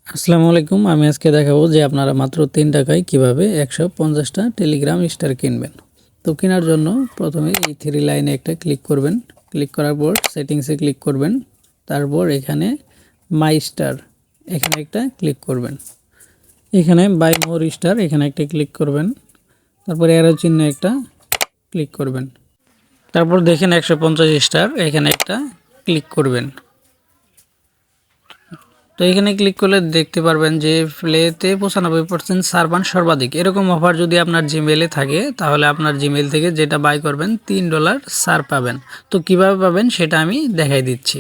আসসালামু আলাইকুম। আমি আজকে দেখাবো যে আপনারা মাত্র 3 টাকায় কিভাবে 150টা টেলিগ্রাম স্টার কিনবেন। তো কেনার জন্য প্রথমে এই 3 লাইনে একটা ক্লিক করবেন। ক্লিক করার পর সেটিংসে ক্লিক করবেন। তারপর এখানে মাই স্টার এখানে একটা ক্লিক করবেন। এখানে বাই মোর স্টার এখানে একটা ক্লিক করবেন। তারপর অ্যারো চিহ্নে একটা ক্লিক করবেন। তারপর দেখেন 150 স্টার এখানে একটা ক্লিক করবেন। তো এখানে ক্লিক করলে দেখতে পারবেন যে প্লেতে 95% সার্ভার সর্বাধিক। এরকম অফার যদি আপনার জিমেইলে থাকে তাহলে আপনার জিমেইল থেকে যেটা বাই করবেন $3 সার পাবেন। তো কিভাবে পাবেন সেটা আমি দেখাই দিচ্ছি।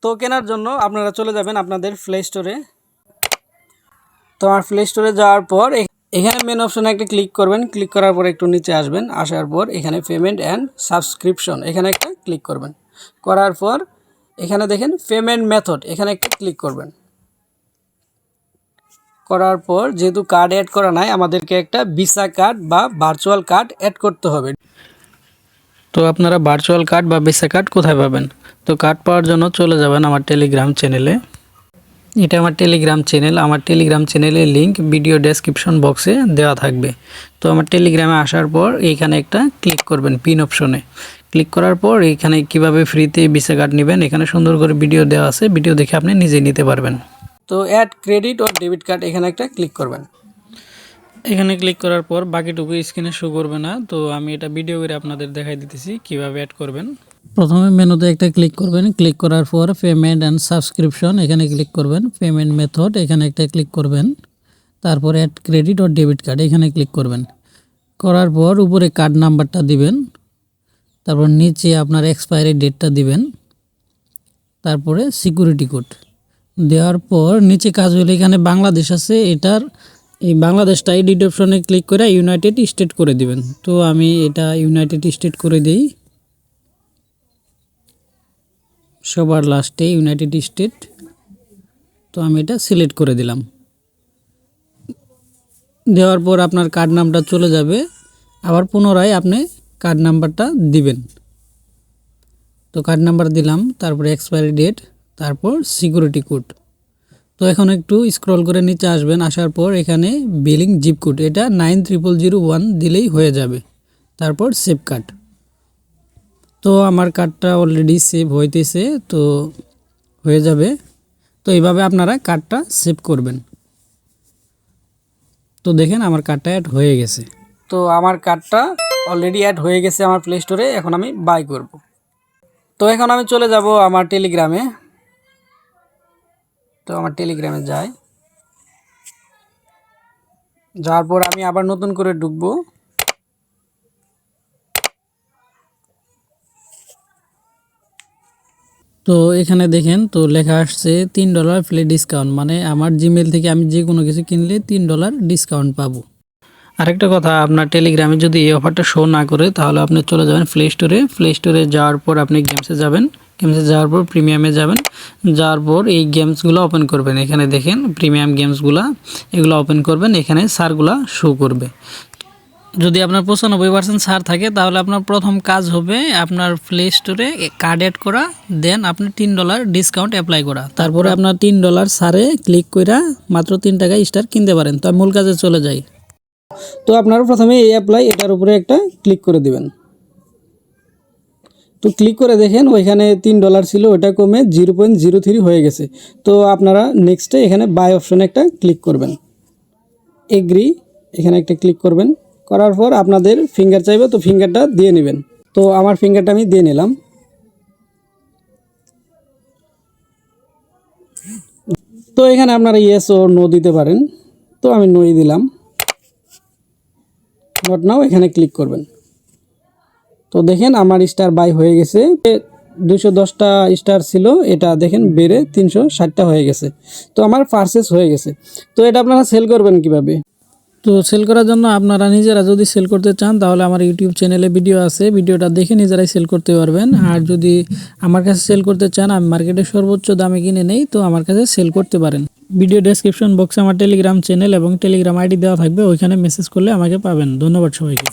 তো কেনার জন্য আপনারা চলে যাবেন আপনাদের প্লে স্টোরে। তো আমার প্লে স্টোরে যাওয়ার পর এখানে মেন অপশনে একটা ক্লিক করবেন। ক্লিক করার পর একটু নিচে আসবেন। আসার পর এখানে পেমেন্ট অ্যান্ড সাবস্ক্রিপশন এখানে একটা ক্লিক করবেন। করার পর এখানে দেখেন পেমেন্ট মেথড এখানে একটা ক্লিক করবেন। করার পর যেহেতু কার্ড অ্যাড করা নাই আমাদেরকে একটা ভিসা কার্ড বা ভার্চুয়াল কার্ড অ্যাড করতে হবে। তো আপনারা ভার্চুয়াল কার্ড বা ভিসা কার্ড কোথায় পাবেন? তো কার্ড পাওয়ার জন্য চলে যাবেন আমার টেলিগ্রাম চ্যানেলে। এটা আমার টেলিগ্রাম চ্যানেল। আমার টেলিগ্রাম চ্যানেলের লিঙ্ক ভিডিও ডেসক্রিপশন বক্সে দেওয়া থাকবে। তো আমার টেলিগ্রামে আসার পর এইখানে একটা ক্লিক করবেন পিন অপশনে। ক্লিক করার পর এইখানে কিভাবে ফ্রিতে ভিসা কার্ড নেবেন এখানে সুন্দর করে ভিডিও দেওয়া আছে। ভিডিও দেখে আপনি নিজেই নিতে পারবেন। তো অ্যাড ক্রেডিট ও ডেবিট কার্ড এখানে একটা ক্লিক করবেন। এখানে ক্লিক করার পর বাকিটুকু স্ক্রিনে শো করবে না। তো আমি এটা ভিডিও করে আপনাদের দেখাই দিতেছি কিভাবে অ্যাড করবেন। প্রথমে মেনুতে একটা ক্লিক করবেন। ক্লিক করার পর পেমেন্ট অ্যান্ড সাবস্ক্রিপশন এখানে ক্লিক করবেন। পেমেন্ট মেথড এখানে একটা ক্লিক করবেন। তারপর অ্যাড ক্রেডিট ও ডেবিট কার্ড এখানে ক্লিক করবেন। করার পর উপরে কার্ড নাম্বারটা দিবেন। তারপর নিচে আপনার এক্সপায়ারি ডেটটা দিবেন। তারপরে সিকিউরিটি কোড দেওয়ার পর নিচে কাজ হলে এখানে বাংলাদেশ আছে, এটার এই বাংলাদেশটা এডিট অপশনে ক্লিক করে ইউনাইটেড স্টেট করে দিবেন। তো আমি এটা ইউনাইটেড স্টেট করে দিই, সবার লাস্টে ইউনাইটেড স্টেট। তো আমি এটা সিলেক্ট করে দিলাম। দেওয়ার পর আপনার কার্ড নাম্বার চলে যাবে। আবার পুনরায় আপনি কার্ড নাম্বারটা দিবেন। তো কার্ড নাম্বার দিলাম, তারপরে এক্সপায়ারি ডেট, তারপর সিকিউরিটি কোড। তো এখন একটু স্ক্রল করে নিচে আসবেন। আসার পর এখানে বিলিং জিপ কোড এটা 90001 দিলেই হয়ে যাবে। তারপর সেভ কার্ড। তো আমার কার্ডটা অলরেডি সেভ হইতেছে, তো হয়ে যাবে। তো এইভাবে আপনারা কার্ডটা সেভ করবেন। তো দেখেন আমার কার্ডটা অ্যাড হয়ে গেছে। তো আমার কার্ডটা অলরেডি অ্যাড হয়ে গেছে আমার প্লে স্টোরে। এখন আমি বাই করব। তো এখন আমি চলে যাব আমার টেলিগ্রামে। তো আমার টেলিগ্রামে যাই। যাওয়ার পর আমি আবার নতুন করে ঢুকবো। তো এখানে দেখেন তো লেখা আসছে $3 ফ্ল্যাট ডিসকাউন্ট, মানে আমার জিমেল থেকে আমি যে কোনো কিছু কিনলে $3 ডিসকাউন্ট পাবো। আরেকটা কথা, আপনার টেলিগ্রামে যদি এই অফারটা শো না করে তাহলে আপনি চলে যাবেন প্লে স্টোরে। প্লে স্টোরে যাওয়ার পর আপনি গেমসে যাবেন। গেমসে যাওয়ার পর প্রিমিয়ামে যাবেন। যাওয়ার পর এই গেমসগুলো ওপেন করবেন। এখানে দেখেন প্রিমিয়াম গেমসগুলো, এগুলো ওপেন করবেন। এখানে সারগুলো শো করবে। যদি আপনার 95% ছাড় থাকে তাহলে আপনার প্রথম কাজ হবে আপনার প্লে স্টোরে কার্ড অ্যাড করা, দেন আপনি $3 ডিসকাউন্ট অ্যাপ্লাই করা। তারপরে আপনার $3 ছাড়ে ক্লিক করে মাত্র 3 টাকায় স্টার কিনতে পারেন। তো মূল কাজে চলে যাই। তো আপনারা প্রথমে এই অ্যাপ্লাই এটার উপরে একটা ক্লিক করে দিবেন। তো ক্লিক করে দেখেন ওইখানে $3 ছিল, ওটা কমে 0.03 হয়ে গেছে। তো আপনারা নেক্সটে এখানে বাই অপশনে একটা ক্লিক করবেন। এগ্রি এখানে একটা ক্লিক করবেন। করার পর আপনাদের ফিঙ্গার চাইবে, তো ফিঙ্গারটা দিয়ে নেবেন। তো আমার ফিঙ্গারটা আমি দিয়ে নিলাম। তো এখানে আপনারা ইয়েস ও নো দিতে পারেন। তো আমি নোই দিলাম। নট নাও এখানে ক্লিক করবেন। তো দেখেন আমার স্টার বাই হয়ে গেছে। 210টা স্টার ছিল, এটা দেখেন বেড়ে 360টা হয়ে গেছে। তো আমার পারচেস হয়ে গেছে। তো এটা আপনারা সেল করবেন কিভাবে? তো সেল করার জন্য আপনারা নিজেরা যদি সেল করতে চান তাহলে আমার ইউটিউব চ্যানেলে ভিডিও আছে, ভিডিওটা দেখে নিজেরাই সেল করতে পারবেন। আর যদি আমার কাছে সেল করতে চান, আমি মার্কেটে সর্বোচ্চ দামে কিনে নেই, তো আমার কাছে সেল করতে পারেন। ভিডিও ডেসক্রিপশন বক্সে আমার টেলিগ্রাম চ্যানেল এবং টেলিগ্রাম আইডি দেওয়া থাকবে, ওইখানে মেসেজ করলে আমাকে পাবেন। ধন্যবাদ সবাইকে।